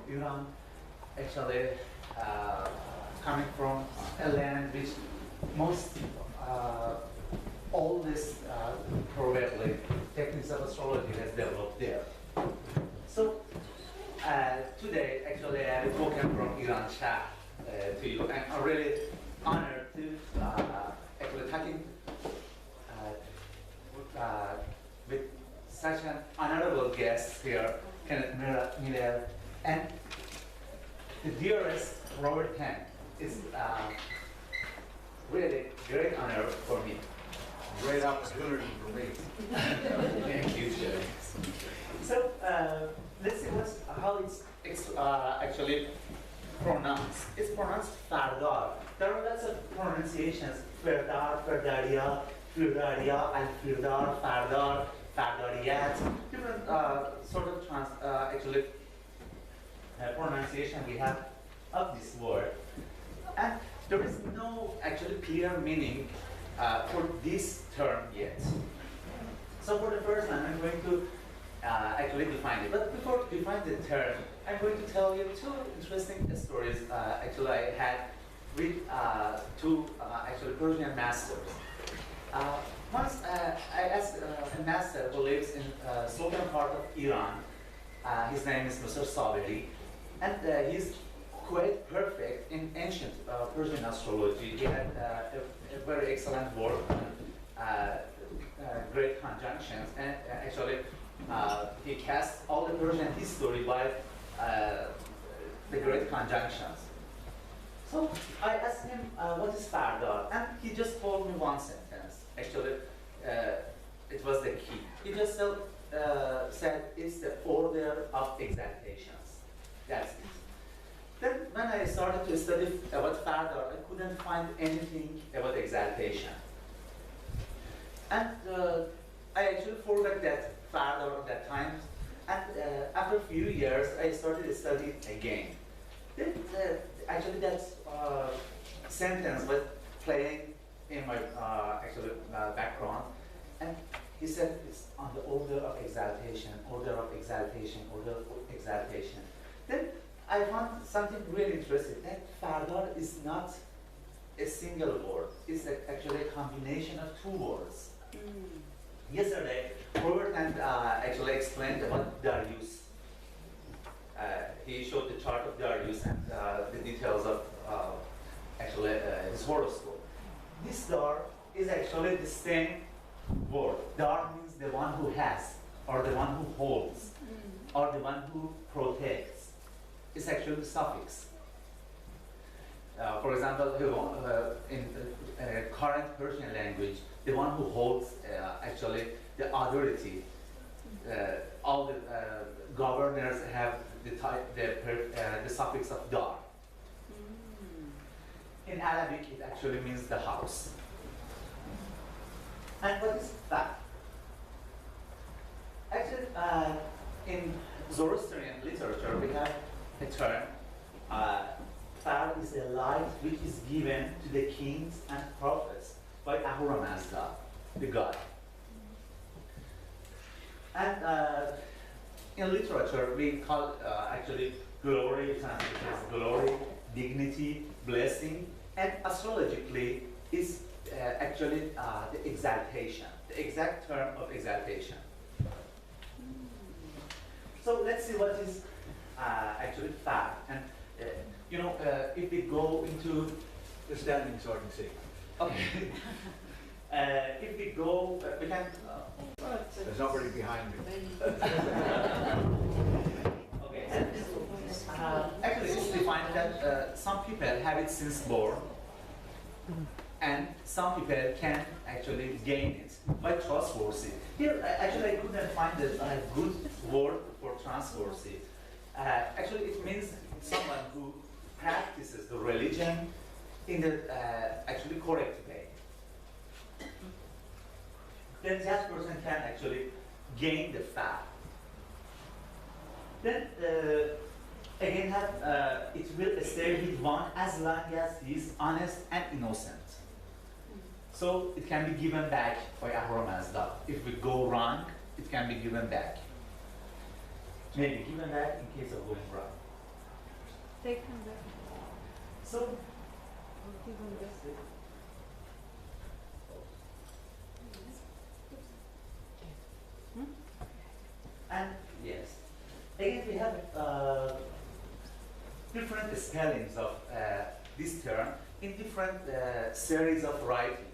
Iran, actually coming from a land which most oldest probably techniques of astrology has developed there. So today, actually, I've spoken from Iran Shah to you, and I'm really honored to actually talking with such an honorable guest here, Kenneth Miller, and the dearest Robert Kent. Is really great honor for me. Great opportunity for me. Thank you, sir. So let's see how it's actually pronounced. It's pronounced Fardar. There are lots of pronunciations: Firdar, Firdaria, Firdaria, and Firdar, Fardar, Fardariyat. Different sort of pronunciation we have of this word, and there is no actually clear meaning for this term yet. So for the first time, I'm going to actually define it. But before I define the term, I'm going to tell you two interesting stories actually I had with two actually Persian masters. Once I asked a master who lives in southern part of Iran. His name is Mr. Saberi, and he's quite perfect in ancient Persian astrology. He had a very excellent work on great conjunctions, and actually he cast all the Persian history by the great conjunctions. So I asked him, what is Fardar? And he just told me one sentence. Actually, it was the key. He just said it's the order of exaltations. That's it. Then when I started to study about Fardar, I couldn't find anything about exaltation. And I actually forgot that Fardar at that time. And after a few years, I started to study it again. Then actually that sentence was playing in my background. And he said it's on the order of exaltation, order of exaltation, order of exaltation. Then I found something really interesting, that Fardar is not a single word. It's actually a combination of two words. Yesterday, Robert actually explained about Darius. He showed the chart of Darius and the details of his horoscope. This Dar is actually the same word. Dar means the one who has, or the one who holds, or the one who protects. It's actually the suffix. For example, in current Persian language, the one who holds actually the authority. All the governors have the suffix of dar. In Arabic, it actually means the house. And what is that? Actually, in Zoroastrian literature, we have a term. Fard is a light which is given to the kings and prophets by Ahura Mazda, the god. And in literature, we call actually glory, glory, dignity, blessing, and astrologically is actually the exaltation, the exact term of exaltation. So let's see what is actually Fard. And if we go into the standing so I can see. Okay. If we go, we can. There's nobody behind me. Okay. Actually, it's defined that some people have it since born, and some people can actually gain it by trustworthy. Here, actually, I couldn't find a good word for trustworthy. Actually, it means someone who practices the religion in the actually correct way. Then that person can actually gain the fact. Then again, it will stay with one as long as he is honest and innocent. So it can be given back by Ahura Mazda. If we go wrong, it can be given back. Maybe given back in case of going wrong. Take him back. So, Give him this. and yes, again we have different spellings of this term in different series of writing.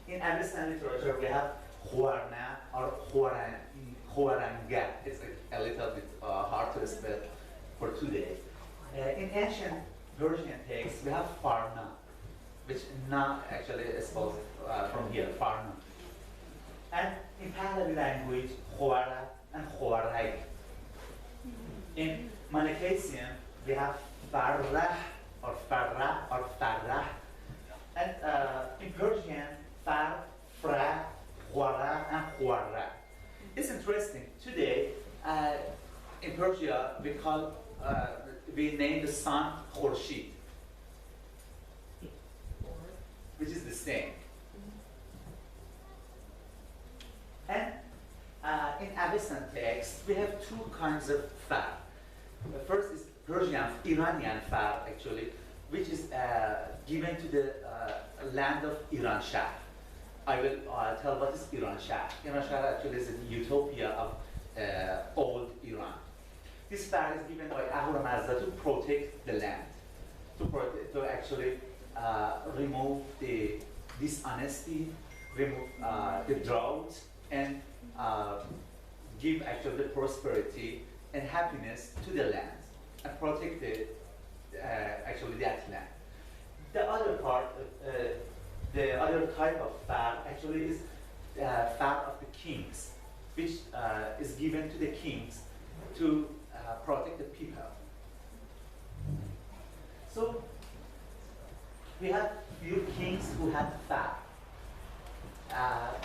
In Abyssan literature, we have Huarna or Huaranga. It's a little bit hard to spell for today. In ancient Persian texts, we have Farna, which na actually is spelled from here, Farna. And in Pahlavi language, Huara and Huarag. In Manichaean, we have Farrah or Farrah or Farrah. And in Persian, Far, Fra, Huara, and Huara. It's interesting. Today, in Persia, we name the sun Khurshid, which is the same. And in Abyssan text, we have two kinds of far. The first is Persian, Iranian far, actually, which is given to the land of Iran Shah. I will tell what is Iran Shah. Iran Shah actually is a utopia of old Iran. This far is given by Ahura Mazda to protect the land, to actually remove the dishonesty, remove the drought, and give actually the prosperity and happiness to the land and protect actually that land. The other part, the other type of far actually is far of the kings, which is given to the kings to protect the people. So we have few kings who had far.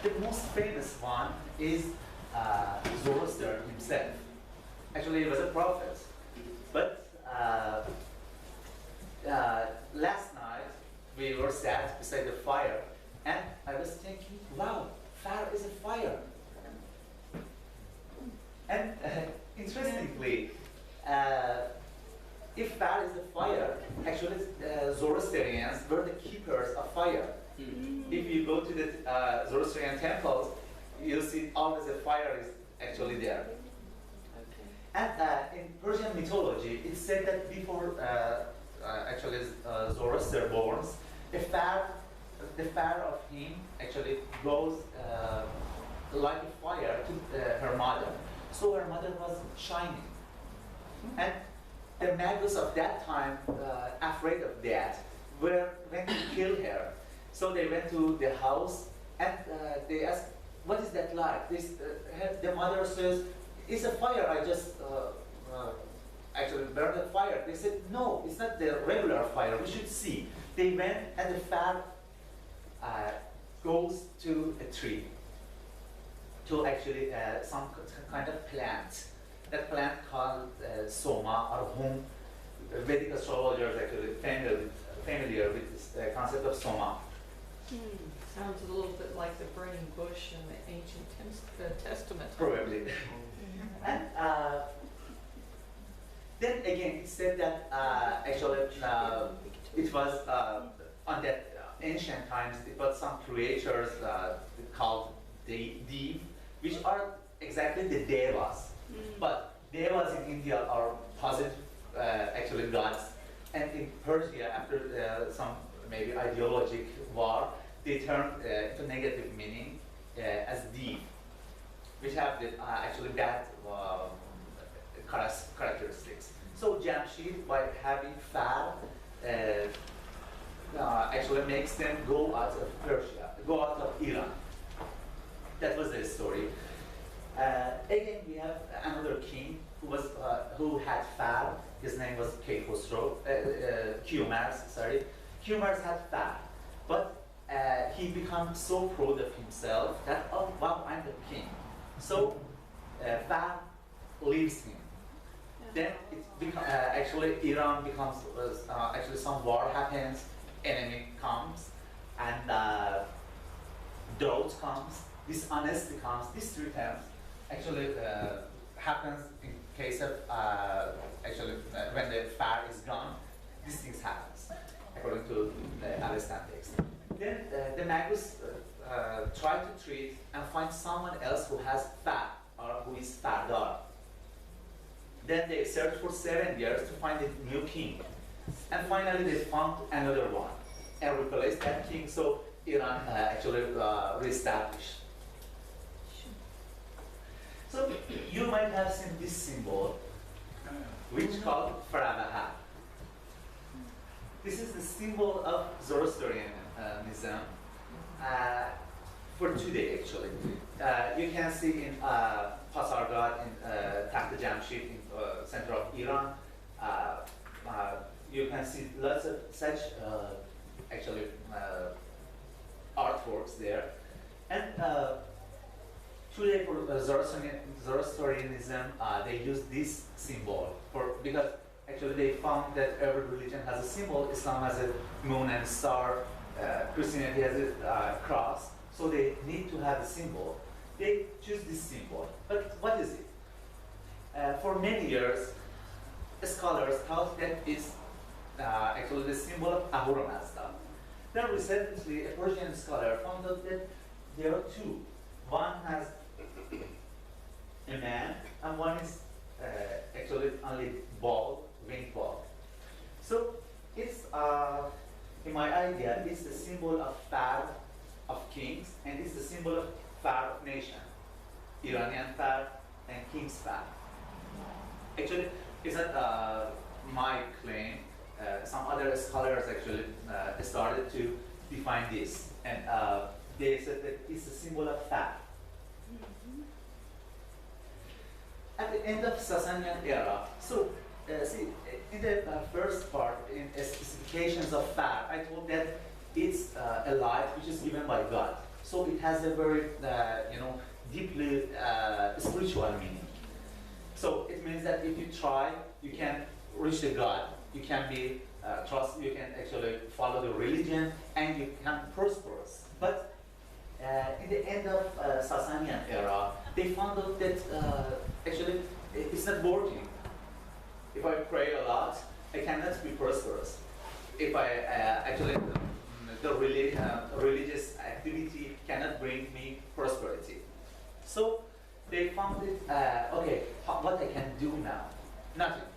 The most famous one is Zoroaster himself. Actually, he was a prophet. But last night, we were sat beside the fire, and I was thinking, wow, fire is a fire. And interestingly, if fire is a fire, actually Zoroastrians were the keepers of fire. If you go to the Zoroastrian temples, you'll see always a fire is actually there. And in Persian mythology, it's said that before actually Zoroaster born, the fire of him actually goes like a fire to her mother. So her mother was shining. And the magus of that time, afraid of that, went to kill her. So they went to the house and they asked, what is that like? The mother says, it's a fire, I just actually burned the fire. They said, no, it's not the regular fire, we should see. They went and the fire goes to a tree, to actually some kind of plant. That plant called soma, or whom Vedic astrologers actually familiar with this concept of soma. Sounds a little bit like the burning bush in the ancient Testament. Probably. And then again, it said that actually it was on that ancient times, it was some creatures called Dev, which are exactly the devas. But devas in India are positive actually gods, and in Persia, after some maybe ideologic war, they turned to negative meaning as Dev, which have the, actually bad characteristics. So Jamshid, by having far, actually makes them go out of Persia, go out of Iran. That was the story. Again, we have another king who had far. His name was Qumars, sorry. Qumars had far, but he became so proud of himself that, oh wow, I'm the king. So far leaves him. Then actually Iran becomes, actually some war happens, enemy comes, and drought comes, dishonesty comes. These three terms actually happens in case of actually when the fire is gone, Avestan text. Then the Magus try to treat and find someone else who has Fard, or who is Fardar. Then they searched for 7 years to find a new king. And finally they found another one and replaced that king, so Iran actually reestablished. So you might have seen this symbol, which called Faravaha. This is the symbol of Zoroastrianism for today, actually. You can see in Pasargad, in Takht Jamshid, in center of Iran. You can see lots of such actually artworks there. And today for Zoroastrianism, they use this symbol because actually they found that every religion has a symbol. Islam has a moon and star, Christianity has a cross, so they need to have a symbol. They choose this symbol. But what is it? For many years, scholars thought that it's actually the symbol of Ahura Mazda. Then recently, a Persian scholar found out that there are two. One has a man, and one is actually only bald, winged bald. So it's, in my idea, it's the symbol of Fard of kings, and it's the symbol of Fard of nation. Iranian Fard and King's Fard. Actually, it's not my claim. Some other scholars actually started to define this, and they said that it's a symbol of Fard. At the end of Sasanian era, so see, in the first part, in specifications of Fard, I told that it's a light which is given by God. So it has a very, deeply spiritual meaning. So it means that if you try, you can reach the God. You can be you can actually follow the religion, and you can prosperous. But in the end of Sasanian era, they found out that actually it's not working. If I pray a lot, I cannot be prosperous. If I actually the religious activity cannot bring me prosperity. So they found it. Okay, what I can do now? Nothing.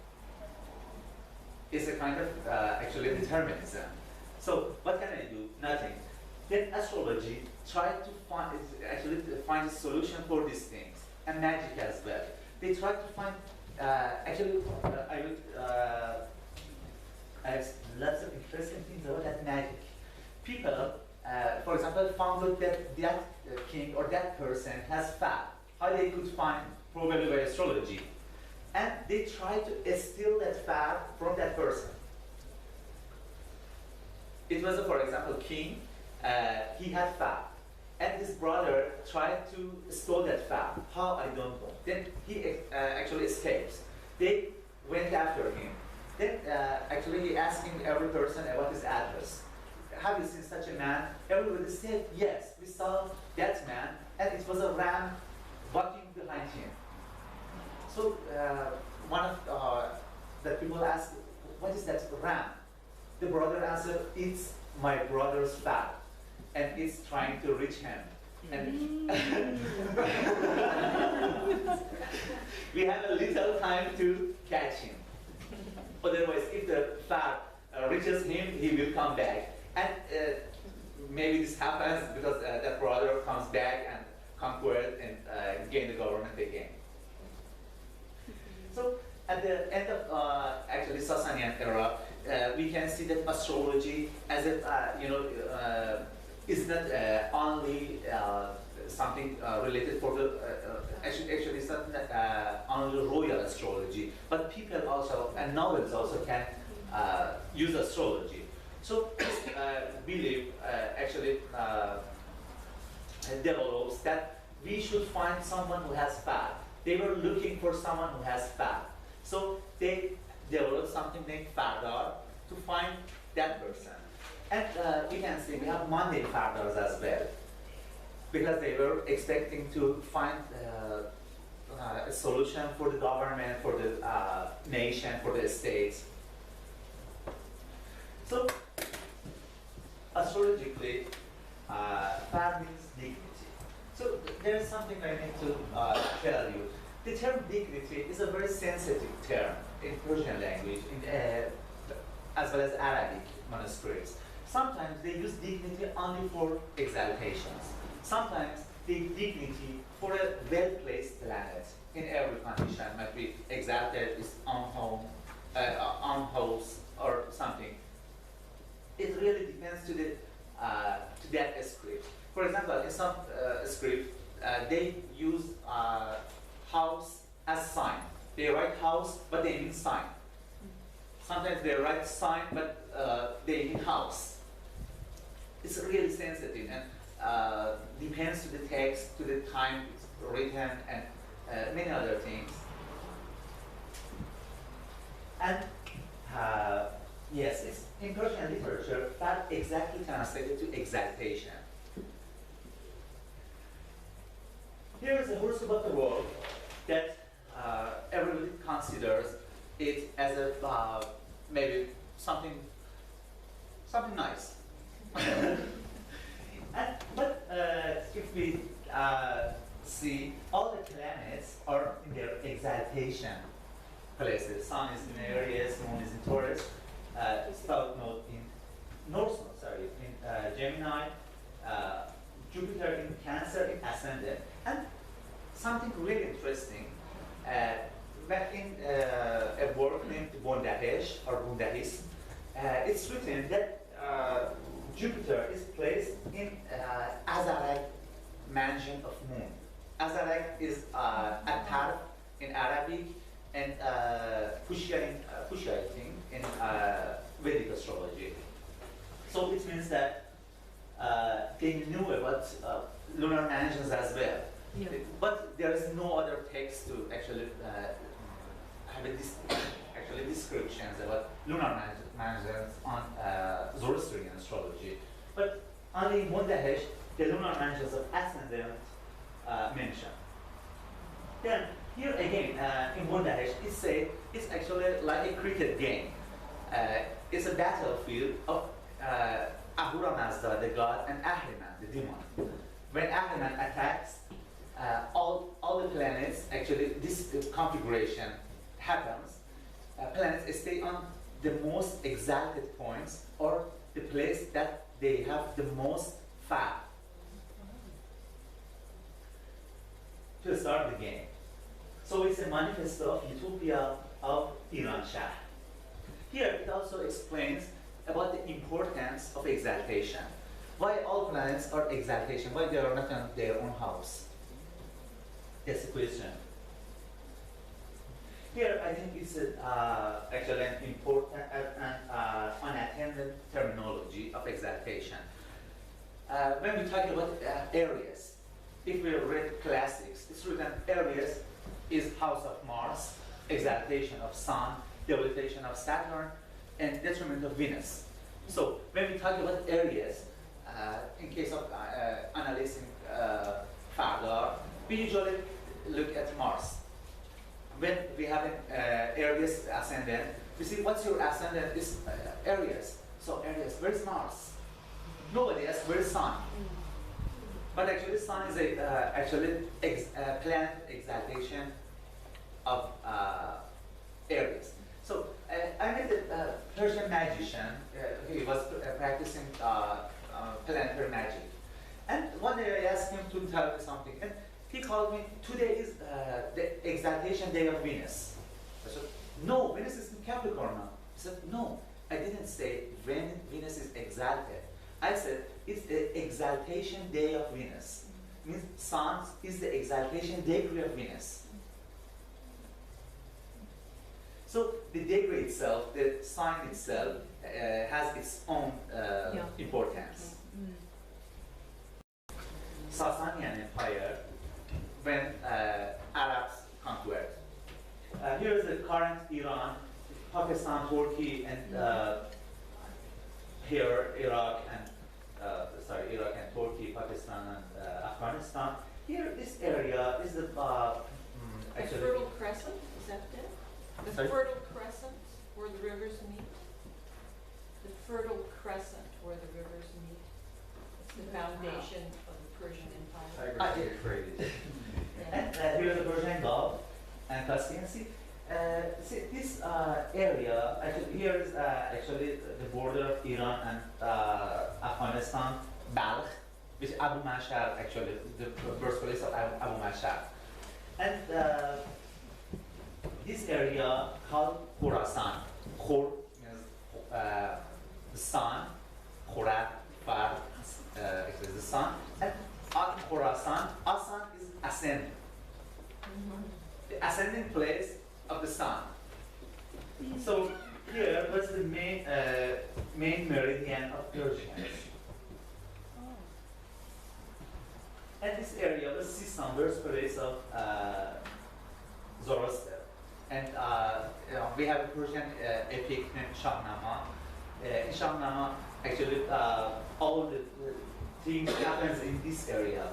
It's a kind of actually determinism. So what can I do? Nothing. Then astrology tried to find a solution for these things, and magic as well. They tried to find I have lots of interesting things about that magic. People, for example, found out that king or that person has Fard. How they could find? Probably by astrology. And they tried to steal that Fard from that person. It was, for example, king. He had Fard, and his brother tried to steal that Fard. How, I don't know. Then he actually escapes. They went after him. Then actually he asking every person about his address. Have you seen such a man? Everybody said, yes, we saw that man, and it was a ram walking behind him. So one of the people asked, what is that ram? The brother answered, it's my brother's Fard, and it's trying to reach him. And we have a little time to catch him. Otherwise, if the Fard reaches him, he will come back. And maybe this happens because that brother comes back and conquered and gain the government again. So at the end of actually Sasanian era, we can see that astrology as a is not only something related for the actually it's not only royal astrology, but people also and nobles also can use astrology. So this belief actually develops that we should find someone who has Fard. They were looking for someone who has Fard. So they developed something named Fardar to find that person. And we can see we have mundane Fardars as well, because they were expecting to find a solution for the government, for the nation, for the states. So simply, Fard means dignity. So there's something I need to tell you. The term dignity is a very sensitive term in Persian language, as well as Arabic manuscripts. Sometimes they use dignity only for exaltations. Sometimes they dignity for a well-placed planet in every condition, might be exalted, is on home, on house, or something. It really depends to that script. For example, in some script, they use house as sign. They write house, but they mean sign. Sometimes they write sign, but they mean house. It's really sensitive and depends to the text, to the time it's written, and many other things. And yes, it's in Persian literature that exactly translated to exaltation. Here is a horoscope of the world that everybody considers it as a maybe something nice. But if we see all the planets are in their exaltation places. Sun is in Aries, Moon is in Taurus, South Node in North Node, sorry, in Gemini, Jupiter in Cancer in Ascendant, and something really interesting. Back in a work named Bundahesh or Bundahis, it's written that Jupiter is placed in Azarag mansion of Moon. Azarag is Attar in Arabic and Pushiating in Vedic astrology. So it means that they knew about lunar mansions as well. Yeah. But there is no other text to actually have descriptions about lunar mansions on Zoroastrian astrology. But only in Mundahesh, the lunar mansions of ascendant mentioned. Then here again in Mundahesh, it's actually like a cricket game. It's a battlefield of Ahura Mazda, the god, and Ahriman, the demon. When Ahriman attacks, all the planets, actually this configuration happens, planets stay on the most exalted points or the place that they have the most fab to start the game. So it's a manifesto of utopia of Iran Shah. Here it also explains about the importance of exaltation. Why all planets are exaltation? Why they are not on their own house? That's the question. Here, I think it's actually an important and unattended terminology of exaltation. When we talk about Aries, if we read classics, it's written Aries is house of Mars, exaltation of Sun, debilitation of Saturn, and detriment of Venus. So when we talk about Aries, in case of analyzing Fardar, we usually look at Mars. When we have an Aries ascendant, we see what's your ascendant is Aries. So Aries, where's Mars? Nobody asks where's Sun. But actually, Sun is a planet exaltation of Aries. So I met a Persian magician. He was practicing planetary magic. And one day I asked him to tell me something. And he called me, today is the exaltation day of Venus. I said, no, Venus is in Capricorn now. He said, no, I didn't say when Venus is exalted. I said, it's the exaltation day of Venus. It means Sun is the exaltation degree of Venus. So the degree itself, the sign itself, has its own importance. Sasanian Empire, when Arabs conquered. Here is the current Iran, Pakistan, Turkey, and here Iraq and Turkey, Pakistan, and Afghanistan. Here, this area is the actually. Fertile Crescent, is that it? The Sorry? Fertile Crescent, where the rivers meet. The Fertile Crescent, where the rivers meet. The foundation of the Persian Empire. Tigers get traded. Yeah. And here is the Persian Gulf and Caspian Sea. See this area, actually, here is actually the border of Iran and Afghanistan, Balkh, which Abu Mashar, actually, the birthplace of Abu Mashar. And this area called Khorasan. Khor means the sun, Khora, Fard, actually the sun, and Khorasan, Asan is ascending. The ascending place of the sun. So here was the main meridian of Persians. And this area was system birthplace of Zoroaster. And we have a Persian epic named Shahnama. In Shahnama, actually, all the things happens in this area.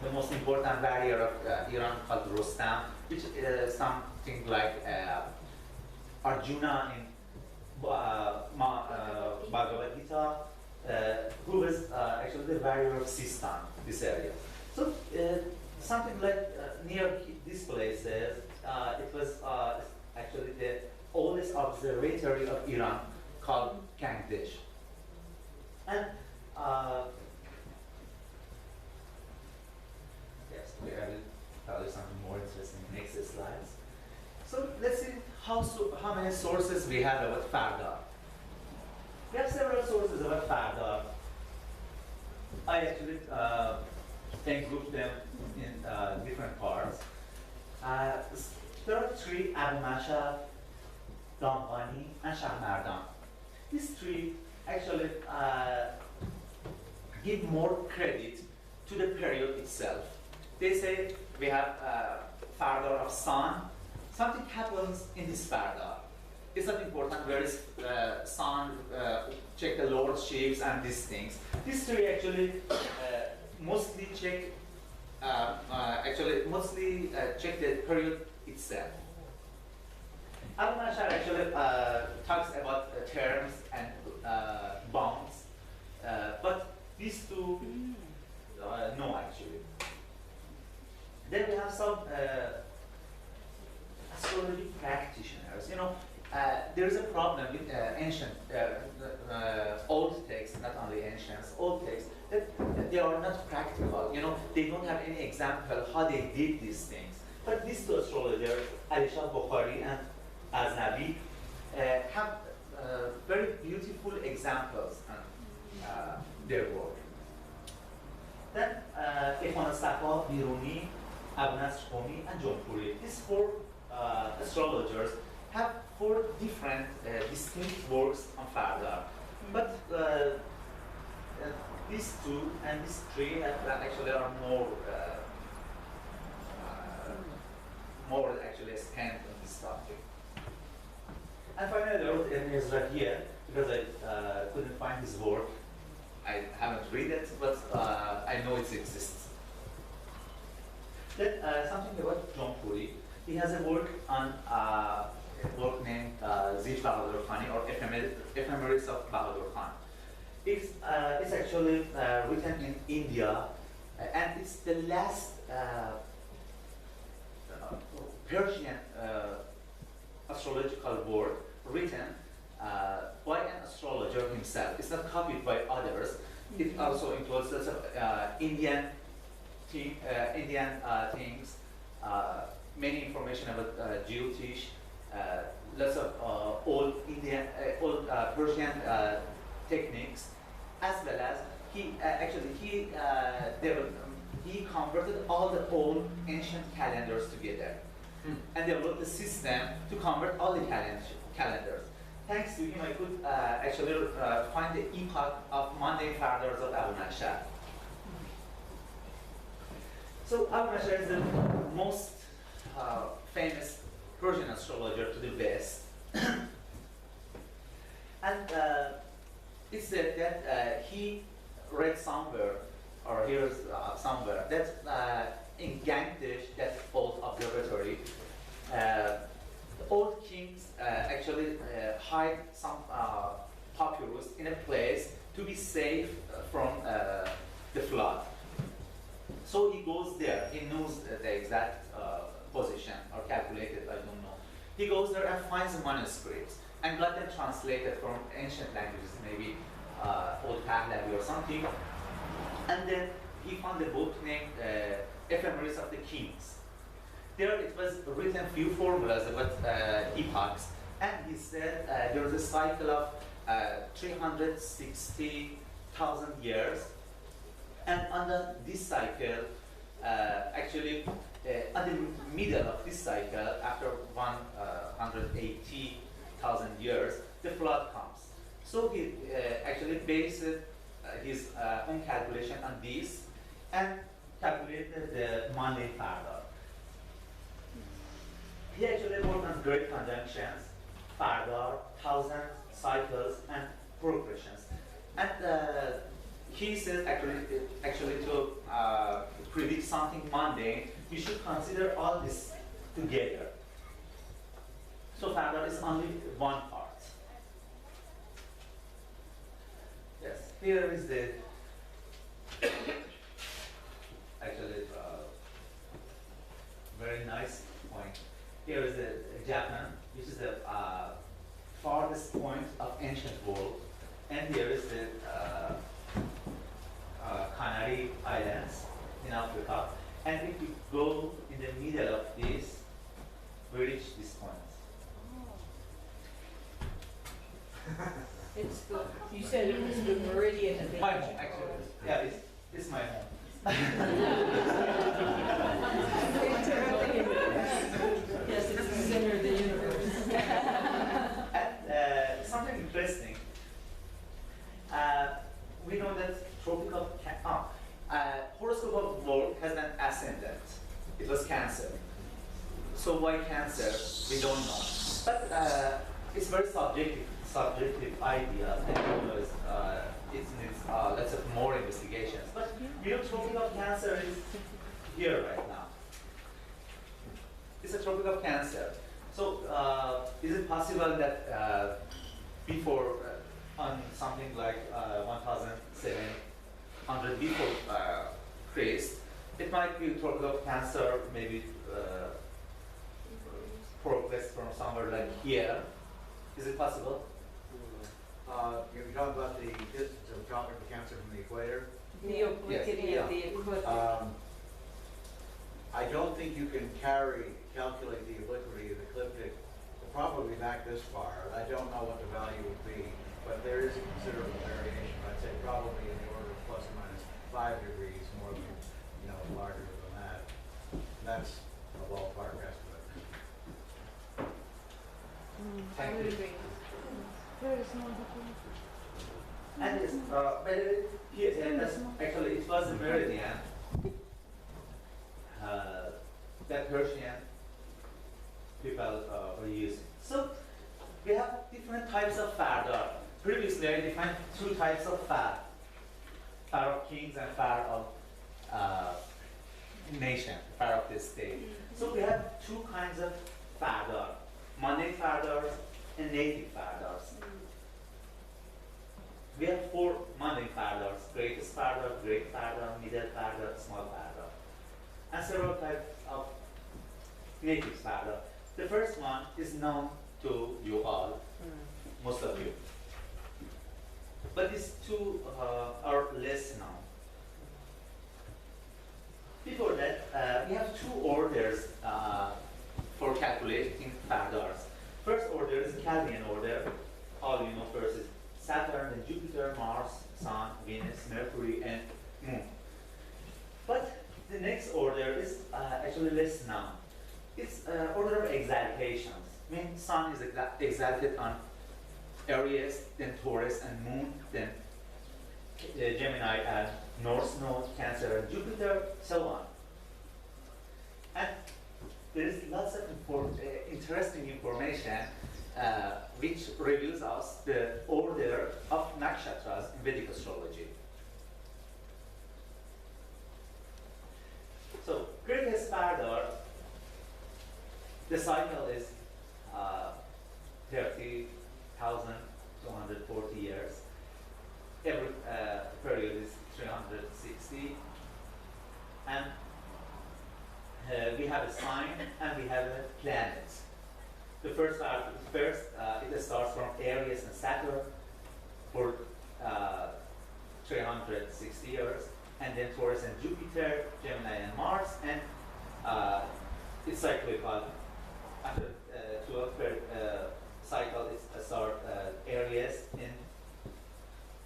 The most important warrior of Iran called Rustam, which is something like Arjuna in Bhagavad Gita, who was actually the warrior of Sistan, this area. So something like near these places, it was actually the oldest observatory of Iran called Kangdesh. And yes, we will tell you something more interesting in the next slides. So let's see how many sources we have about Fardar. We have several sources about Fardar. I actually can group them in different parts. There are three: Abu Mashar, Damghani, and Shahmardan. These three actually give more credit to the period itself. They say we have Fardar of sun. Something happens in this Fardar. It's not important where is sun, check the Lord shapes and these things. These three actually mostly check check the period itself. Abu Mashar actually talks about terms and bounds, but these two no actually. Then we have some astrology practitioners. You know, there is a problem with ancient, old texts, not only ancient, old texts, that they are not practical. You know, they don't have any example how they did these things. But these two astrologers, Alishah Bukhari and Aznavi, have very beautiful examples in their work. Then Ehsan, Biruni, Abu Nasr Qomi, and Jompuri. These four astrologers have four different distinct works on Fardar. But these two and these three actually are more actually spent on this topic. And finally, I wrote Ezra here because I couldn't find his work. I haven't read it, but I know it exists. Then something about John Puri. He has a work on work named Zij Bahadur Khani, or Ephemeris of Bahadur Khan. It's actually written in India, and it's the last Persian astrological work written by an astrologer himself. It's not copied by others. It also includes lots of Indian things, many information about Jyotish, lots of old Persian techniques, as well as he converted all the old ancient calendars together and developed a system to convert all the calendars. Thanks to him, I could actually find the epoch of mundane Fardars of Abu Mashar. So Abu Mashar is the most famous Persian astrologer to the West. And it's said that he read somewhere, or hears somewhere, that in Gangdesh, that old observatory, the old kings actually hide some papyrus in a place to be safe from the flood. So he goes there. He knows the exact position or calculated, I don't know. He goes there and finds the manuscripts and got them translated from ancient languages, maybe Old Pahlavi or something. And then he found a book named Ephemeris of the Kings. There it was written few formulas about epochs, and he said there was a cycle of 360,000 years, and under this cycle, actually, at the middle of this cycle, after 180,000 years, the flood comes. So he actually based his own calculation on this and calculated the Monday Fardar. He actually worked on great conjunctions, Fardar, thousands, cycles, and progressions. And he says actually to predict something mundane, you should consider all this together. So Fardar is only one part. Yes, here is the actually very nice point. Here is the Japan, which is the farthest point of ancient world, and here is the Canary Islands in Africa. And if you go in the middle of this, we reach this point. It's the, you said it was the meridian of the My home, ancient actually. world. Yeah, it's my home. Yes, it's the center of the universe. And something interesting. We know that tropical horoscope of world has an ascendant. It was Cancer. So why Cancer? We don't know. But it's very subjective idea, and it needs lots of more investigations. But tropical Cancer is here right now. It's a tropical Cancer. So is it possible that before on something like 1,700 before Christ, it might be tropical Cancer, maybe progress from somewhere like here. Is it possible? You're talking about the distance of tropical Cancer from the equator? The obliquity Yes. of the ecliptic. I don't think you can calculate the obliquity of the ecliptic probably back this far. I don't know what the value would be, but there is a considerable variation. I'd say probably in the order of plus or minus 5 degrees, more than, larger than that. That's a ballpark estimate. Thank you. Very small difference. And it's, actually, it was a meridian that Persian people were using. So we have different types of Fardar. Previously, I defined 2 types of Fard. Fard of kings and Fard of nation, Fard of the state. So we have 2 kinds of Fardar, mundane Fardars and native Fardars. We have 4 mundane Fardars: greatest Fardar, great Fardar, middle Fardar, small Fardar, and several types of native Fardar. The first one is known to you all, most of you. But these 2 are less known. Before that, we have 2 orders for calculating Fardars. First order is Chaldean order. All you know first is Saturn, then Jupiter, Mars, Sun, Venus, Mercury, and Moon. But the next order is actually less known. It's order of exaltations. I mean, Sun is exalted on Aries, then Taurus, and Moon, then Gemini, and North Node, Cancer, and Jupiter, so on. And there is lots of interesting information which reveals us the order of nakshatras in Vedic astrology. So, greatest Fardar, the cycle is 30,240 years. every period is 360, and we have a sign and we have a planet. The first it starts from Aries and Saturn for 360 years, and then Taurus and Jupiter, Gemini and Mars, and it's cyclical. After 12 cycle, it starts Aries in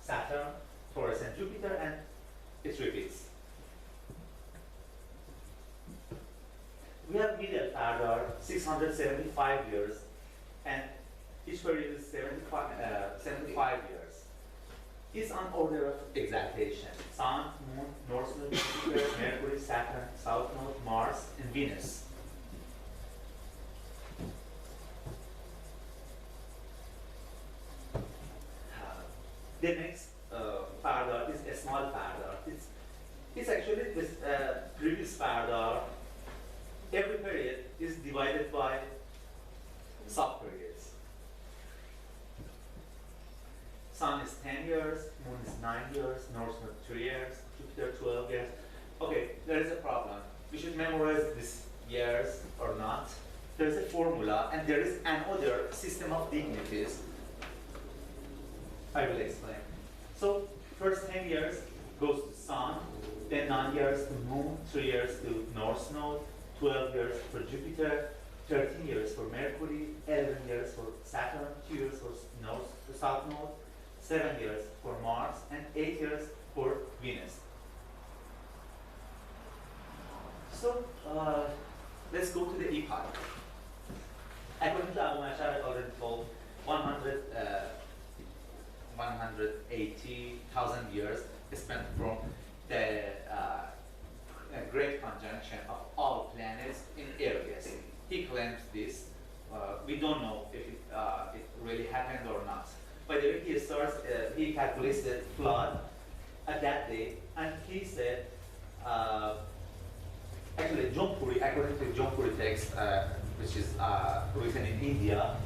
Saturn, Taurus and Jupiter, and it repeats. We have middle Fardar, 675 years, and each period is 75 years. It's on order of exaltation: Sun, Moon, North Node, Jupiter, Mercury, Saturn, South Node, Mars, and Venus. The next Fardar is a small Fardar. It's actually this previous Fardar. Every period is divided by sub-periods. Sun is 10 years, Moon is 9 years, North Node 3 years, Jupiter 12 years. Okay, there is a problem. We should memorize these years or not. There is a formula, and there is another system of dignities. I will explain. So, first 10 years goes to Sun, then 9 years to Moon, 3 years to North Node, 12 years for Jupiter, 13 years for Mercury, 11 years for Saturn, 2 years for South Node, 7 years for Mars, and 8 years for Venus. So, let's go to the epoch. According to Abu Mashar, I already told 180,000 years spent from the great conjunction of all planets in Aries. He claims this. We don't know if it really happened or not. By the way, he calculates the flood at that day, and he said, actually, Jaunpuri, according to Jaunpuri text, which is written in India,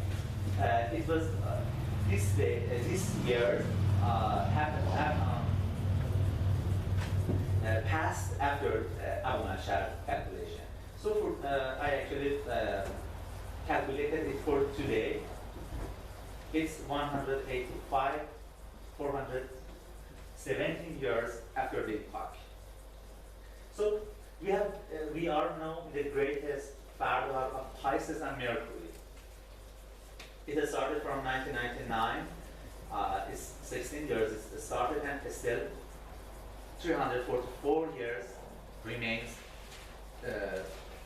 it was this day, this year passed after Abu Mashar calculation. So for, I actually calculated it for today. It's 417 years after the epoch. So we are now the greatest Fardar of Pisces and Mercury. It has started from 1999. It's 16 years it started, and still 344 years remains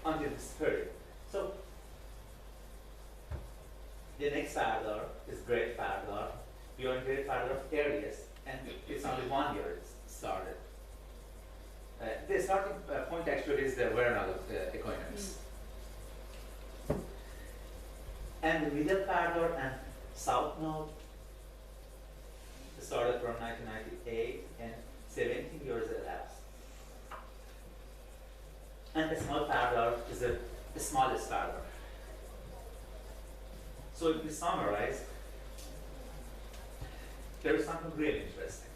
until this period. So the next Fardar is Great Fardar. We are in Great Fardar of Aries, and it's only 1 year it started. The starting point actually is the vernal equinox. And the middle Fardar and South Node started from 1998, and 17 years elapsed. And the small Fardar is the smallest Fardar. So if we summarize, there is something really interesting.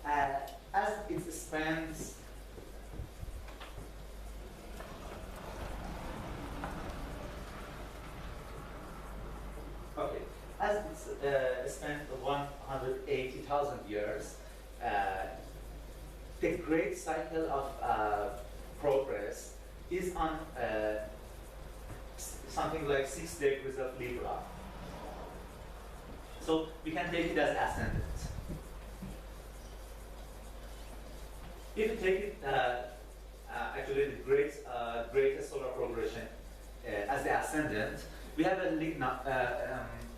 As it spans as it's spent 180,000 years, the great cycle of progress is on something like 6 degrees of Libra. So we can take it as ascendant. If you take it, actually the greatest solar progression as the ascendant, we have a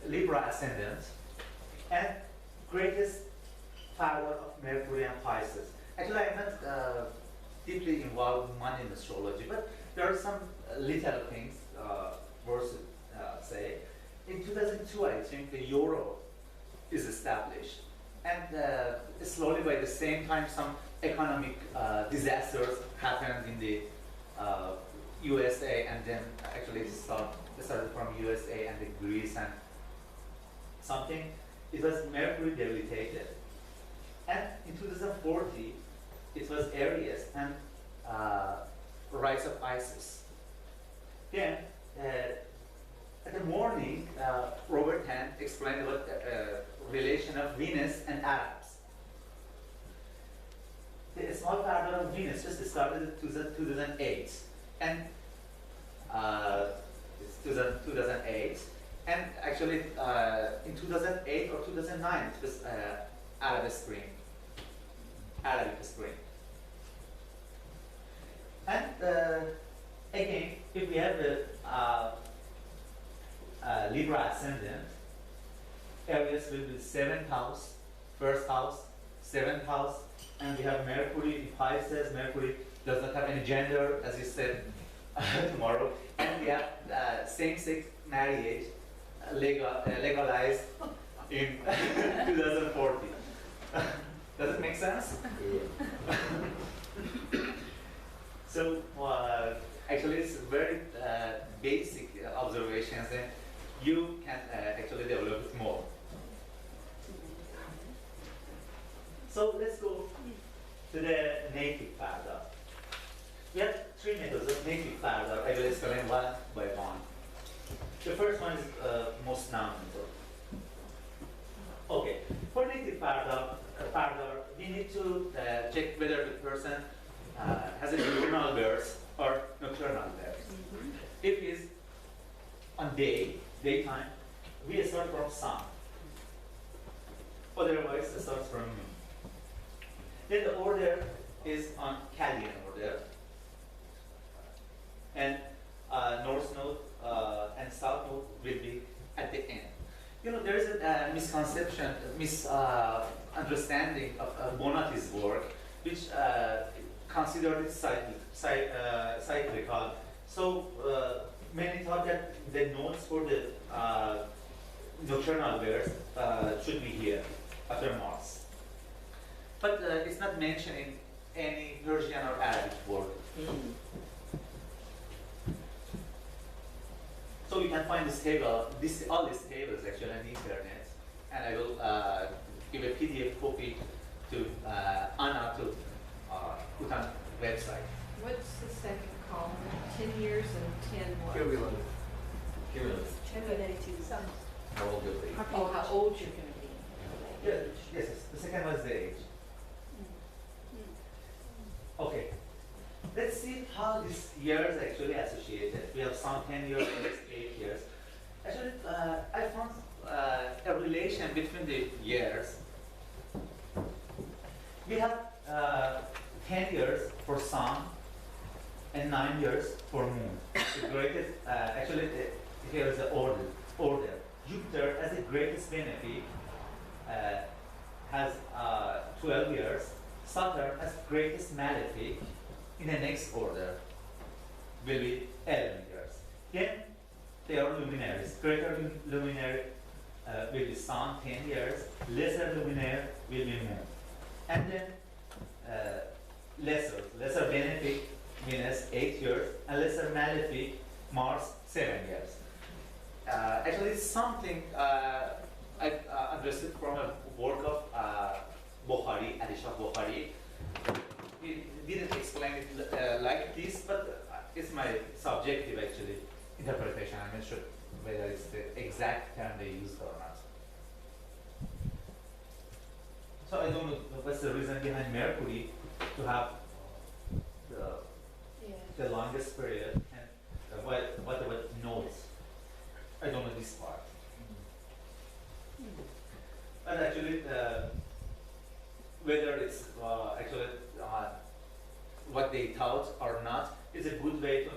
Libra ascendant and greatest Fardar of Mercury and Pisces. Actually, I'm not deeply involved in money in astrology, but there are some little things worth to say. In 2002, I think the euro is established, and slowly by the same time, some economic disasters happened in the USA, and then actually it started from USA and the Greece and something. It was Mercury debilitated, And in 2040, it was Aries and rise of Isis. Then, at the morning, Robert Hand explained about the relation of Venus and Arabs. The small Fardar of Venus just started in 2008, and it's 2008, and actually in 2008 or 2009 it was Arabic Spring. And again, if we have the Libra ascendant, Aries will be 7th house, 1st house, 7th house, and we have Mercury in Pisces. Mercury does not have any gender, as you said tomorrow, and we have same-sex marriage legalized in 2040. Does it make sense? So actually, it's very basic observations, and you can actually develop it more. So let's go to the native Fardar. We have 3 methods of native Fardar. I will explain one by one. The first one is most known method. Okay, for native Fardar, we need to check whether the person has a diurnal birth or nocturnal birth. If it's on daytime, we start from sun. Otherwise, it starts from moon. Then the order is on Chaldean order, and north node and south node will be at the end. You know, there is a misconception, misunderstanding of Bonati's work, which considered it cyclical. So many thought that the nodes for the nocturnal birth should be here after Mars. But it's not mentioned in any Persian or Arabic work. So you can find this table, all these tables actually on the internet, and I will give a PDF copy to Anna to put on the website. What's the second column? 10 years and 10 what? Cumulative. 10 some. How old you'll be. Oh, how old you're going to be. Yeah, yes, the second was the age. Okay, let's see how these years actually associated. We have some 10 years, 8 years. Actually, I found a relation between the years. We have 10 years for sun and 9 years for moon. The greatest, actually, here is the order. Jupiter has the greatest benefit, has 12 years. Saturn has greatest malefic in the next order, will be 11 years. Then they are luminaries. Greater luminary will be sun, 10 years. Lesser luminary will be moon. And then lesser benefic Venus, 8 years, and lesser malefic Mars, 7 years. Actually, it's something I understood from a work of Alishah. He didn't explain it like this, but it's my subjective actually interpretation. I'm not sure whether it's the exact term they used or not. So I don't know what's the reason behind Mercury to have the longest period, and what about nodes? I don't know this part. But actually, whether it's actually what they taught or not is a good way to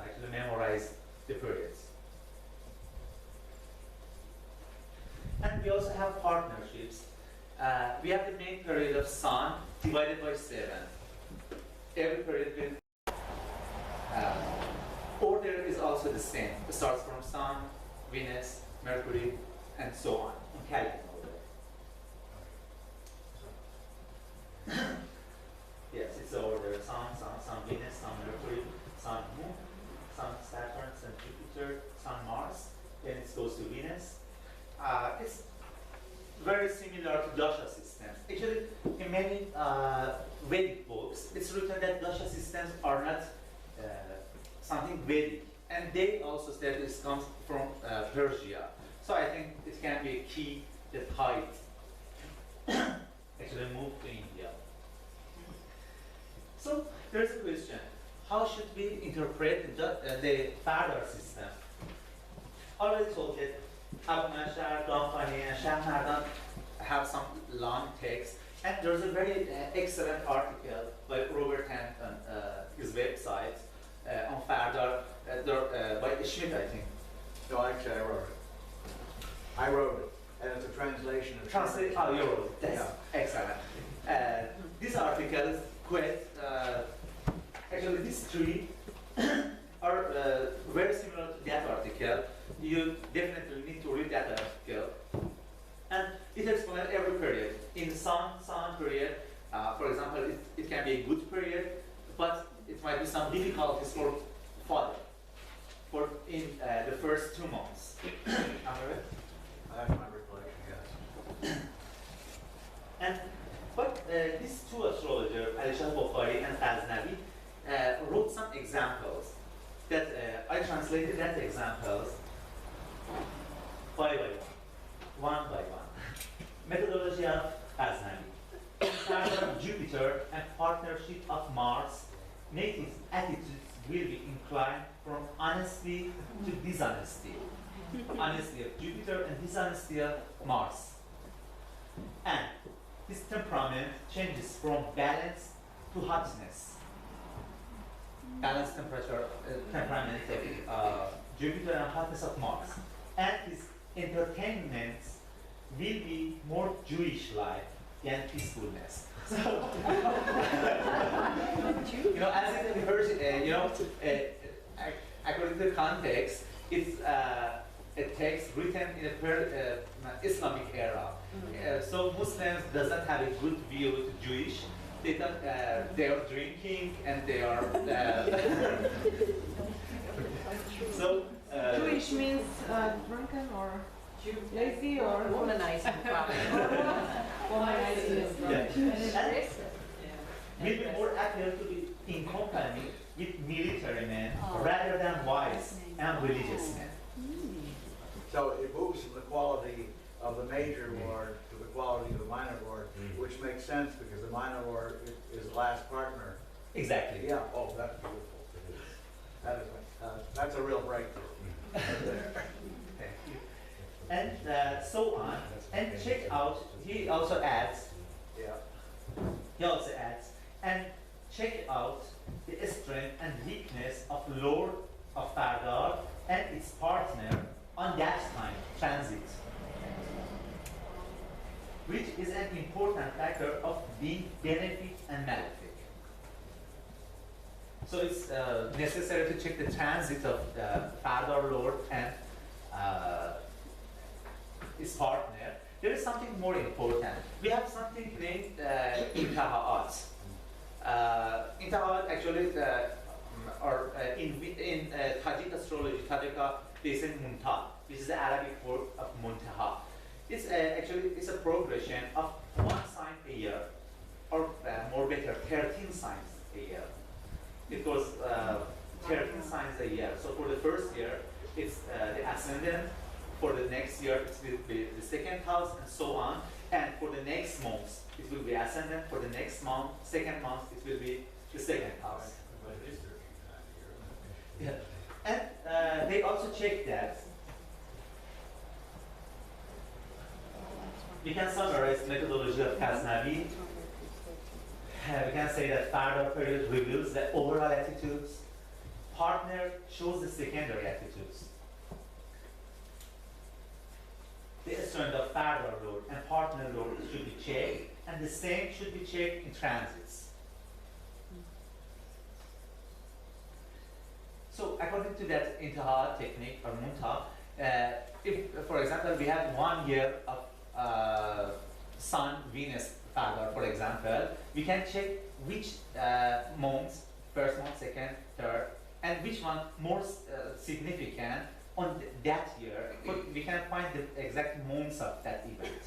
actually memorize the periods. And we also have partnerships. We have the main period of Sun divided by 7. Every period will order is also the same. It starts from Sun, Venus, Mercury, and so on in Chaldean order. Yes, it's the order: Sun, Venus, Sun, Mercury, Sun, Moon, Sun, Saturn, Sun, Jupiter, Sun, Mars. Then it goes to Venus. It's very similar to Dasha systems. Actually, systems are not something Vedic, and they also said this comes from Persia. So I think it can be a key that height actually moved to India. So there's a question: how should we interpret the Fardar system? Already told that Abu Mashar, Damkhani, and Shahmardan have some long text, and there's a very excellent article by Robert Hand on his website on Fardar by Schmidt, I think. No, actually, I wrote it. I wrote it, and it's a translation of. Translate? Oh, you wrote it. That's Yeah. excellent. This article is quite. Actually, these three are very similar to that article. You definitely need to read that article. And it explains every period. In sun period, for example, it can be a good period, but it might be some difficulties for father for in the first 2 months. Am I right? That's my recollection, yes. And but these two astrologers, Alishah and Khazeni, wrote some examples that I translated that examples by one by one. Methodology of Khazeni. Chart of Jupiter and partnership of Mars, native attitudes will be inclined from honesty to dishonesty. Honesty of Jupiter and dishonesty of Mars. And his temperament changes from balance to hotness. Balance temperature, temperament of Jupiter and hotness of Mars. And his entertainments will be more Jewish-like than peacefulness. So, as it refers, according to the context, it's a text written in a Islamic era. So Muslims doesn't have a good view to Jewish. They are drinking and they are. So Jewish means drunken or lazy or Womanizing, probably. womanizing. Will be more appeal to be in company with military men rather than wise and religious men. So it moves from the quality of the major lord to the quality of the minor lord, which makes sense because the minor lord is the last partner. Exactly. Yeah, oh, that's beautiful. That is, that's a real breakthrough. Right there. Thank you. And so on. And check out, he also adds, and check out the strength and weakness of Lord of Fardar and its partner on that time transit, which is an important factor of being benefic and malefic. So it's necessary to check the transit of the Fardar Lord and his partner. There is something more important. We have something named Intahaat. Intahaat actually are in Tajik astrology, Tajika, they say Munta, which is the Arabic word of Muntaha. It's actually it's a progression of 1 sign a year, or more better, 13 signs a year. It goes 13 signs a year. So for the first year, it's the ascendant. For the next year, it will be the second house, and so on. And for the next month, it will be ascendant. For the next month, second month, it will be the second house. But it is 13 times a year. Yeah. And they also check that. We can summarize methodology of Khazeni. We can say that Fardar period reveals the overall attitudes. Partner shows the secondary attitudes. The strength of Fardar Lord and partner Lord should be checked, and the same should be checked in transits. So according to that Intaha technique or Munta, if, for example, we have 1 year of Sun, Venus, Fardar, for example, we can check which month, first month, second, third, and which one more significant on that year. But we can find the exact months of that event.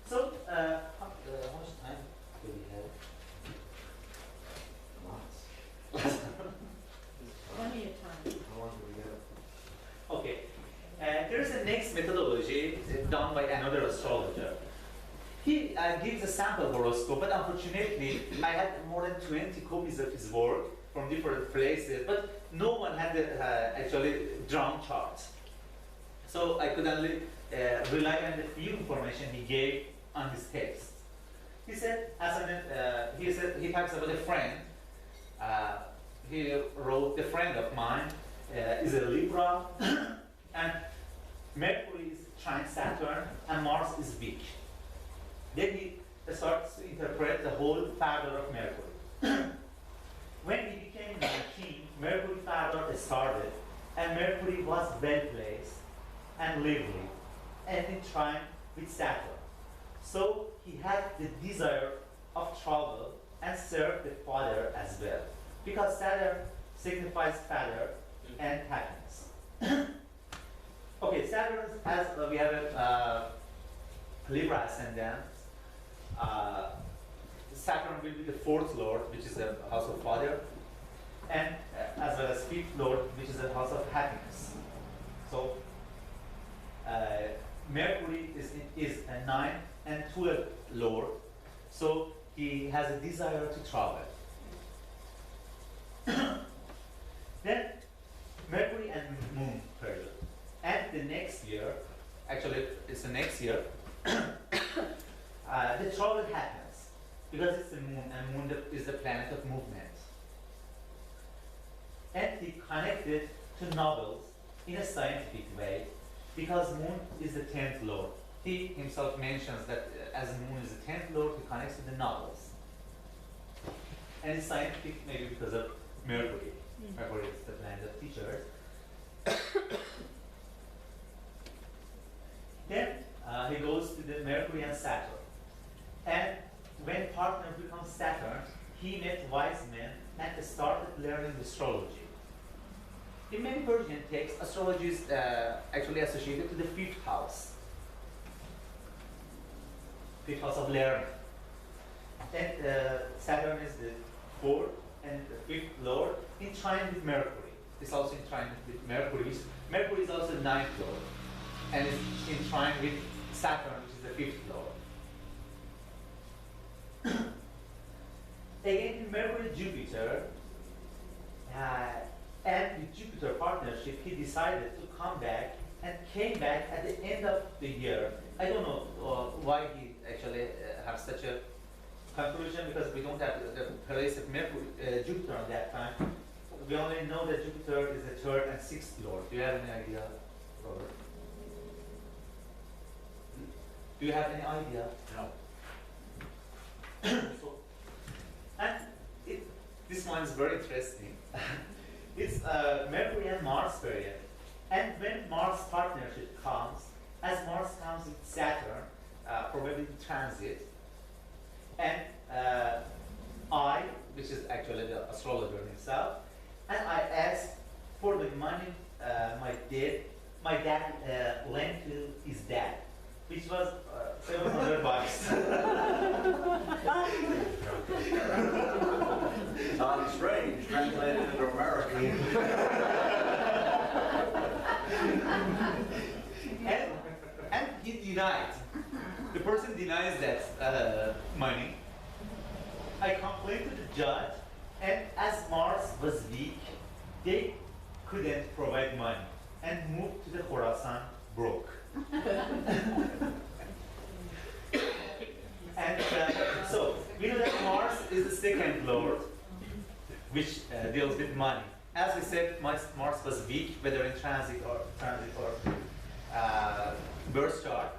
So, how much time do we have? done by another astrologer. He gives a sample horoscope, but unfortunately, I had more than 20 copies of his work from different places, but no one had actually drawn charts. So I could only rely on the few information he gave on his text. He said, he talks about a friend. He wrote, "A friend of mine is a Libra, and Mercury is trine Saturn, and Mars is weak." Then he starts to interpret the whole Fardar of Mercury. When he became 19, Mercury Fardar started, and Mercury was well placed and lively, and in trine with Saturn. So he had the desire of travel and serve the father as well, because Saturn signifies father and happiness. Okay, Saturn, as we have a Libra ascendant, Saturn will be the fourth lord, which is the house of father, and as well as fifth lord, which is the house of happiness. So Mercury is a 9 and 12 lord, so he has a desire to travel. Then Mercury and Moon period, and the next year, actually it's the next year, the travel happens because it's the Moon, and Moon is the planet of movement. And he connected to novels in a scientific way because Moon is the 10th lord. He himself mentions that as Moon is the 10th lord, he connects to the novels. And it's scientific maybe because of Mercury. Mercury is the planet of teachers. Then he goes to the Mercury and Saturn. And when partner becomes Saturn, he met wise men and started learning astrology. In many Persian texts, astrology is actually associated to the fifth house. Fifth house of learning. And Saturn is the fourth and the fifth lord in trine with Mercury. It's also in trine with Mercury. Mercury is also the ninth lord, and it's in trine with Saturn, which is the fifth lord. Again, in Mercury Jupiter, and with Jupiter partnership, he decided to come back and came back at the end of the year. I don't know why he actually has such a conclusion, because we don't have the place of Mercury, Jupiter at that time. We only know that Jupiter is the third and sixth lord. Do you have any idea, Robert? Do you have any idea? No. So, and this one is very interesting. It's Mercury and Mars period. And when Mars partnership comes, as Mars comes with Saturn, probably transit, and I, which is actually the astrologer himself, and I asked for the money my dad lent to his dad, which was $700. Sounds strange, translated into American. and he denied. The person denies that money. I complained to the judge, and as Mars was weak, they couldn't provide money and moved to the Khorasan broke. And so we know that Mars is the second lord, which deals with money. As we said, Mars was weak, whether in transit or birth chart.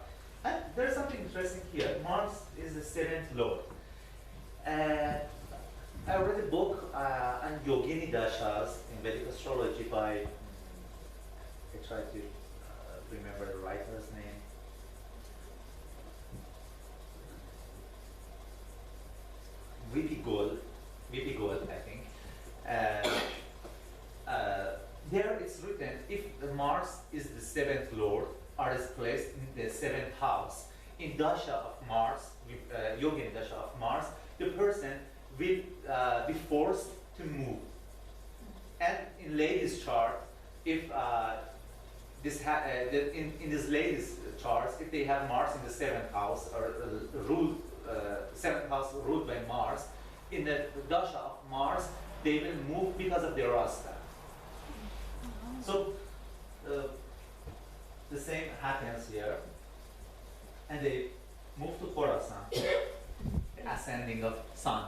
And there's something interesting here. Mars is the seventh lord. I read a book on Yogini Dashas in Vedic astrology by, I try to remember the writer's name. VP Gold, I think. There it's written, if the Mars is the seventh lord or is placed in the seventh house, in Dasha of Mars, Yogini Dasha of Mars, the person will be forced to move. And in ladies' chart, if in this latest charts, if they have Mars in the seventh house or ruled seventh house ruled by Mars, in the Dasha of Mars, they will move because of their Rasta. So the same happens here, and they move to Khorasan, the ascending of Sun.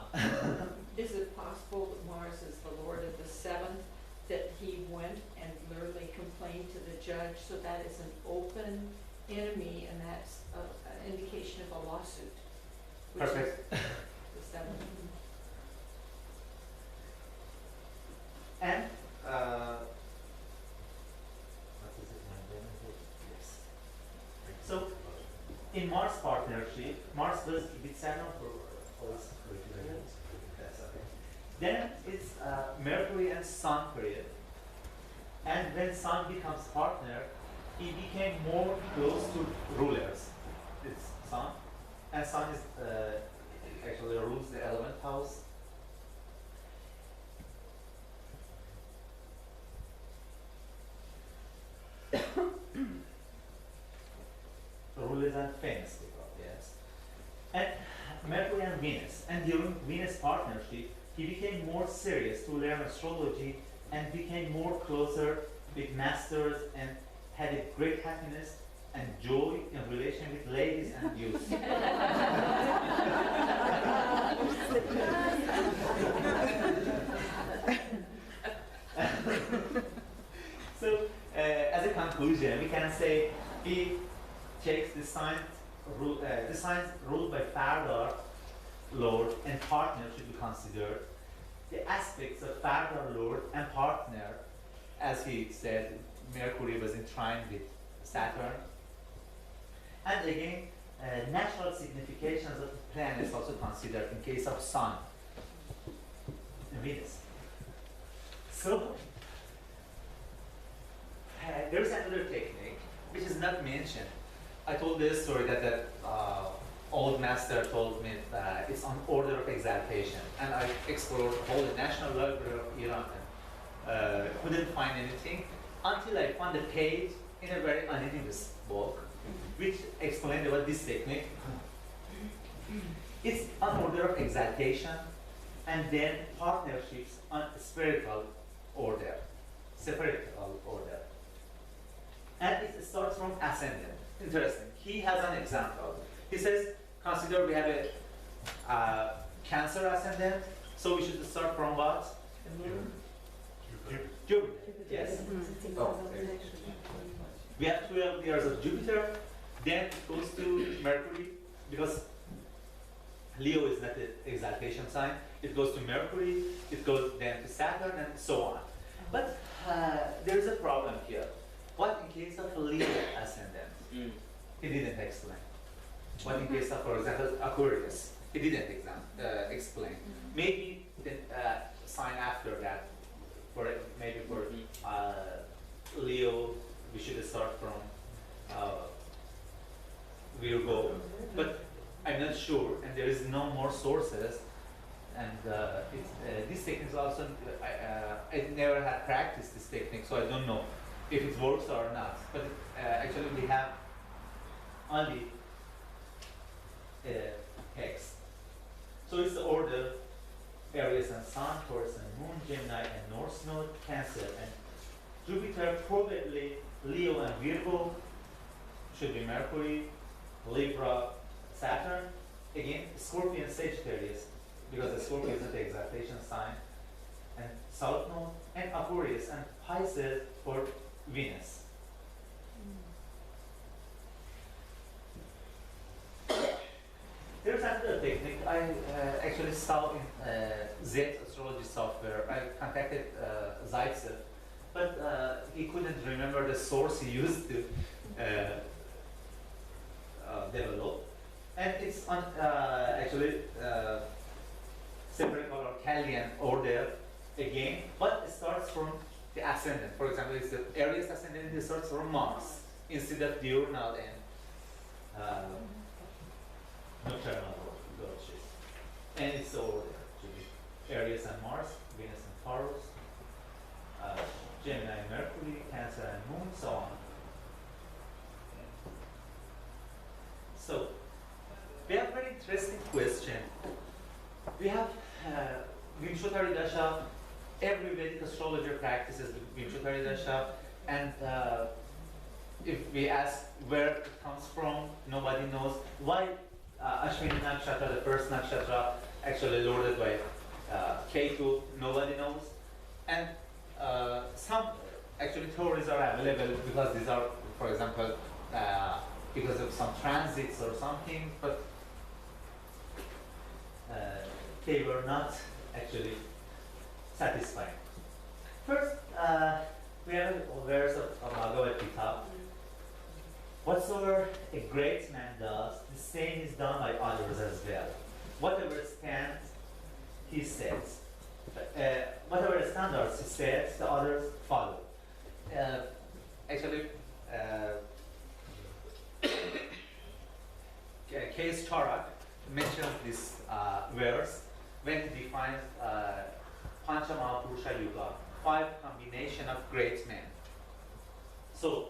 Is it possible that Mars is the lord of the seventh, that he went and literally complained to the judge, so that is an open enemy, and that's an indication of a lawsuit? Which is Perfect. the seventh. And what is it? Yes. So in Mars partnership, Mars was with Saturn for that's okay. Then it's Mercury and Sun period. And when Sun becomes partner, he became more close to rulers. It's Sun, and Sun is actually rules the 11th house. Rulers and famous people, yes. And Mercury and Venus. And during Venus partnership, he became more serious to learn astrology and became more closer with masters and had a great happiness and joy in relation with ladies and youth. So, as a conclusion, we can say he takes the signs ruled by Fardar, Lord, and partner should be considered. The aspects of Fardar, Lord, and partner, as he said, Mercury was in trine with Saturn. And again, natural significations of the planets also considered in case of Sun and Venus. So, there is another technique which is not mentioned. I told this story that the old master told me that it's on order of exaltation, and I explored the whole National Library of Iran and couldn't find anything until I found a page in a very anonymous book which explained about this technique. It's on order of exaltation, and then partnerships on spiritual order, spiritual order. And it starts from ascendant. Interesting. He has an example. He says, consider we have a Cancer ascendant, so we should start from what? Jupiter. Yes. Oh, okay. We have 12 years of Jupiter, then it goes to Mercury, because Leo is not the exaltation sign. It goes to Mercury, it goes then to Saturn, and so on. But there is a problem here. What in case of Leo ascendant? He didn't explain. What in case of, for example, Aquarius? He didn't explain. Maybe the sign after that, maybe for Leo, we should start from Virgo. But I'm not sure, and there is no more sources. And this technique is also, I never had practiced this technique, so I don't know if it works or not. But actually we have only text. So it's the order: Aries and Sun, Taurus and Moon, Gemini and North Node, Cancer and Jupiter, probably Leo and Virgo, should be Mercury, Libra, Saturn, again Scorpion, Sagittarius, because the Scorpion is not the exaltation sign, and South Node, and Aquarius and Pisces for Venus. There's another technique I actually saw in Z astrology software. I contacted Zaitsev, but he couldn't remember the source he used to develop. And it's on actually separate or Chaldean order again, but it starts from the ascendant. For example, it's the Aries ascendant, it starts from Mars instead of diurnal and nocturnal lordship. And it's the order to be Aries and Mars, Venus and Taurus, Gemini and Mercury, Cancer and Moon, so on. So, we have a very interesting question. We have Untitled Dasha. Every Vedic astrologer practices Untitled Dasha, and if we ask where it comes from, nobody knows. Why Ashwini Nakshatra, the first Nakshatra, actually lorded by Ketu, nobody knows. And some actually theories are available because these are, for example, because of some transits or something, but they were not actually satisfying. First, we have a verse of Bhagavad Gita. Whatsoever a great man does, the same is done by others as well. Whatever stands, he sets. Whatever standards he sets, the others follow. Actually, Case Tarak mentions this verse when he defines Panchamaha Yuga, 5 combination of great men. So,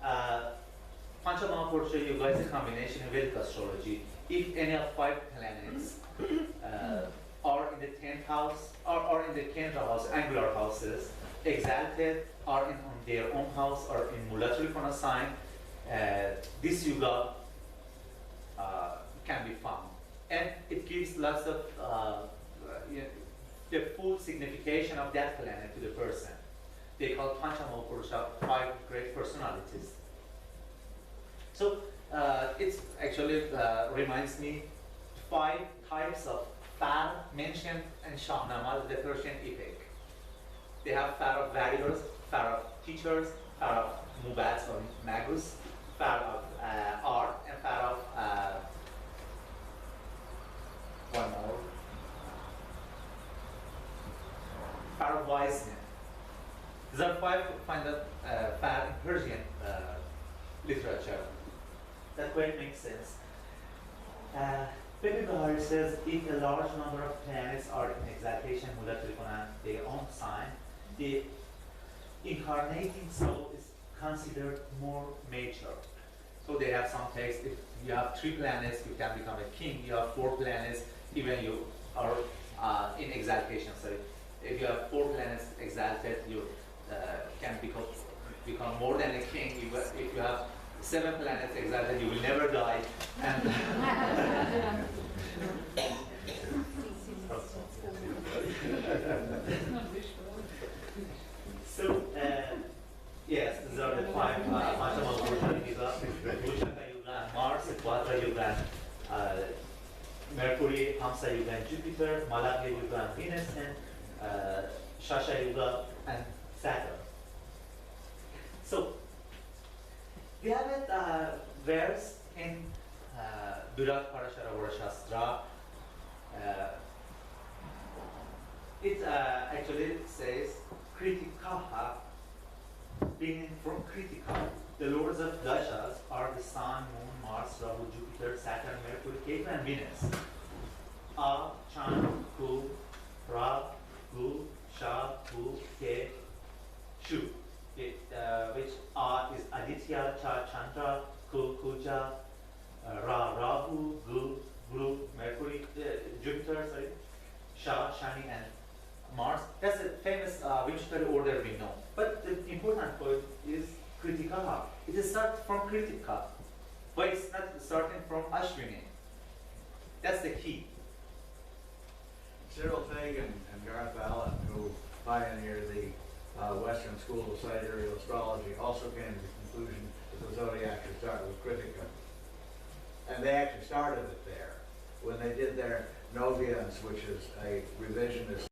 Panchamaha Yuga is a combination of Vedic astrology. If any of 5 planets are in the 10th house, or in the Kendra house, angular houses, exalted, or on their own house, or in Mulatari Kona sign, this Yuga can be found. And it gives lots of the full signification of that planet to the person. They call Panchamaha 5 great personalities. So it actually reminds me 5 types of Far mentioned in Shahnamah, the Persian epic. They have Far of warriors, Far of teachers, Far of Mubats or Magus, Far of art, and Far of one more. Far of wise men. These are 5 find that Far in Persian literature. That way it makes sense. Baby Bahari says if a large number of planets are in exaltation Mulatari Kona, their own sign, the incarnating soul is considered more major. So they have some text, if you have 3 planets, you can become a king. You have 4 planets, even you are in exaltation. So if you have 4 planets exalted, you can become more than a king. If you have 7 planets exalted, you will never die. And so, yes, these are the 5 Panchamaha Yuga, Vushaka Yuga and Mars, Vatra Yuga and Mercury, Hamsa Yuga and Jupiter, Malakya Yuga and Venus, and Shasha Yuga and Saturn. So, we have a verse in Virat Parasharavara Shastra. It actually says Kritikaha, meaning from Kritika. The lords of Dashas are the Sun, Moon, Mars, Rahu, Jupiter, Saturn, Mercury, Ketu, and Venus. A, Chan, Ku, Ra, Gu, Sha, Ku, Ke, Shu. Which A is Aditya, Cha, Chandra, Ku, Kuja, Ra, Rahu, Gu, Guru, Mercury, Jupiter, sorry, Sha, Shani, and Mars. That's a famous Vinchitari order we know. But the important point is Kritika. It is started from Kritika, but it's not starting from Ashwini. That's the key. Cyril Fagan and Garth Allen, who pioneered the Western school of sidereal astrology, also came to the conclusion that the zodiac should start with Kritika. And they actually started it there when they did their Novians, which is a revisionist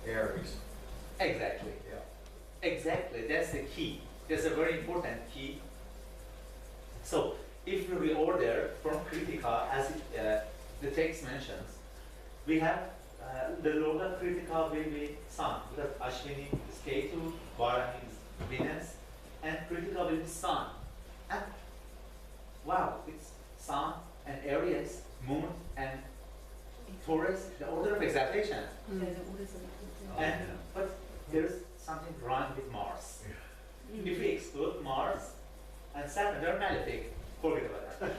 Aries. Exactly. Yeah. Exactly. That's the key. That's a very important key. So, if we reorder from Kritika, as the text mentions, we have the Lord of Kritika will be Sun, because Ashwini is Ketu, Varani is Venus, and Kritika will be Sun. And wow, it's Sun and Aries, Moon and Taurus, the order of exaltation. And but there's something wrong with Mars. If we exclude Mars and Saturn, they're malefic. Forget about that. You're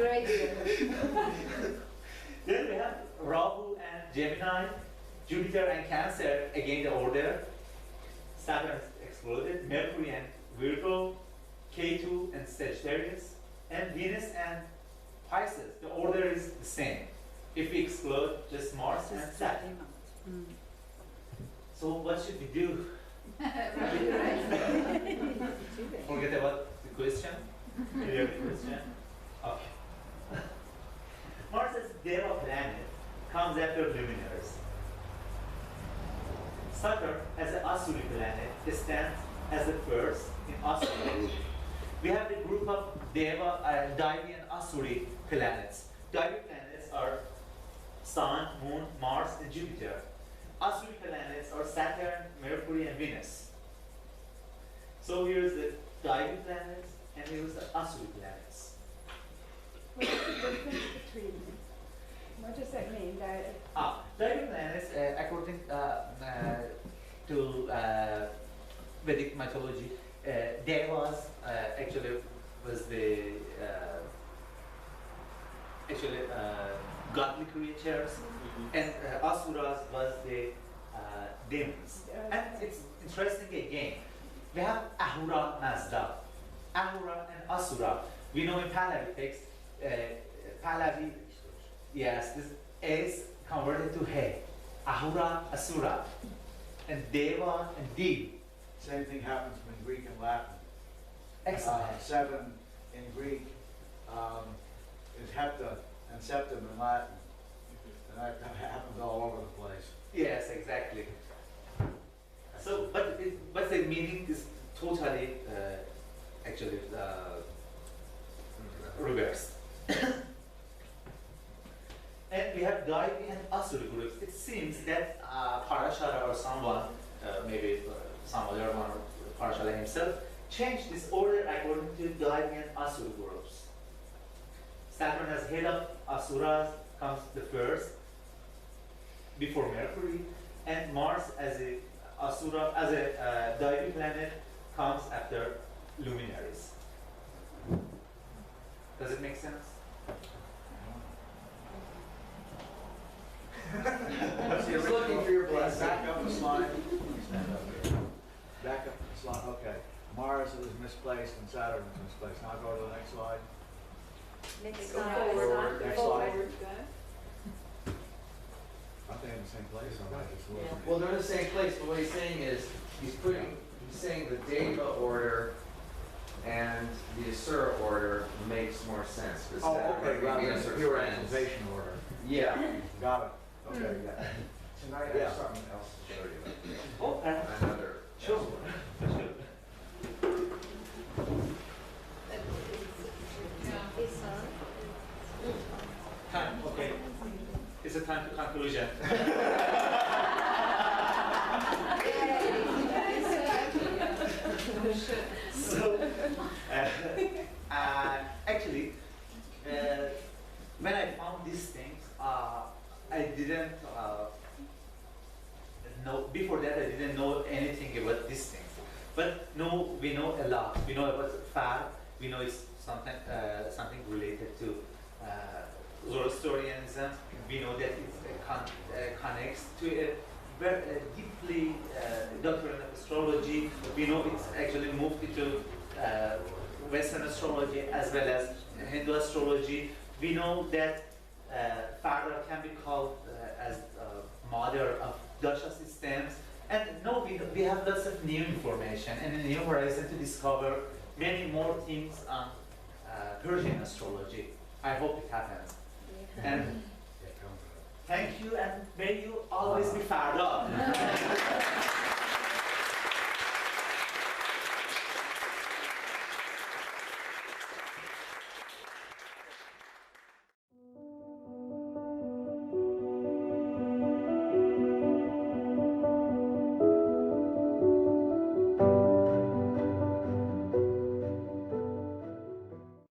right. Then we have Rahu and Gemini, Jupiter and Cancer, again the order. Saturn is excluded, Mercury and Virgo, K2 and Sagittarius, and Venus and Pisces. The order is the same. If we exclude just Mars and Saturn. So what should we do? Forget about the question. Clear the question. Okay. Mars as Deva planet comes after luminaries. Saturn as an Asuri planet stands as the first in astrology. We have the group of Deva, Daivi and Asuri planets. Daivi planets are Sun, Moon, Mars, and Jupiter. Asuri planets are Saturn, Mercury, and Venus. So here's the Daivi planets, and here's the Asuri planets. What's the difference between them? What does that mean? Daivi planets, according to Vedic mythology, Devas actually was the godly creatures, and Asuras was the demons. And it's interesting again. We have Ahura Mazda, Ahura and Asura. We know in Pahlavi text, Pahlavi, yes, this is converted to He. Ahura, Asura, and Deva and Dev. Same thing happens in Greek and Latin. Excellent. Seven in Greek is hepta and septum in Latin. And that happens all over the place. Yes, exactly. So, but the meaning is totally actually reversed. And we have Daivi and Asuri groups. It seems that Parashara or someone, maybe some other one, Parashara himself, changed this order according to Daivi and Asuri groups. Saturn as head of Asuras comes the first, before Mercury, and Mars as a Asura, as a Daivi planet, comes after luminaries. Does it make sense? He's looking for your blessing. Back up the slide. Stand up here. Back up the slide. Okay. Mars is misplaced and Saturn is misplaced. Now go to the next slide. Next Go slide. forward. Next Forward. slide. Aren't they in the same place? I'm not just looking. Well, they're in the same place, but what he's saying is, he's saying the Deva order and the Asura order makes more sense. 'Cause Oh, that okay, would rather be than Asura pure friends. exaltation order. Yeah. Got it. Okay, yeah. Tonight I Yeah. have something else to show you. Oh, Another. sure. Ehsan. Time, okay. It's a time to conclusion. So, actually, when I found these things, I didn't know, before that I didn't know anything about these things. But no, we know a lot. We know about Fard, we know it's something related to Zoroastrianism. We know that it connects to a very deeply doctrine of astrology. We know it's actually moved into Western astrology as well as Hindu astrology. We know that Fardar can be called as mother of Dasha systems. And no, we have lots of new information and a new horizon to discover many more things on Persian astrology. I hope it happens. And thank you, and may you always be Fardar.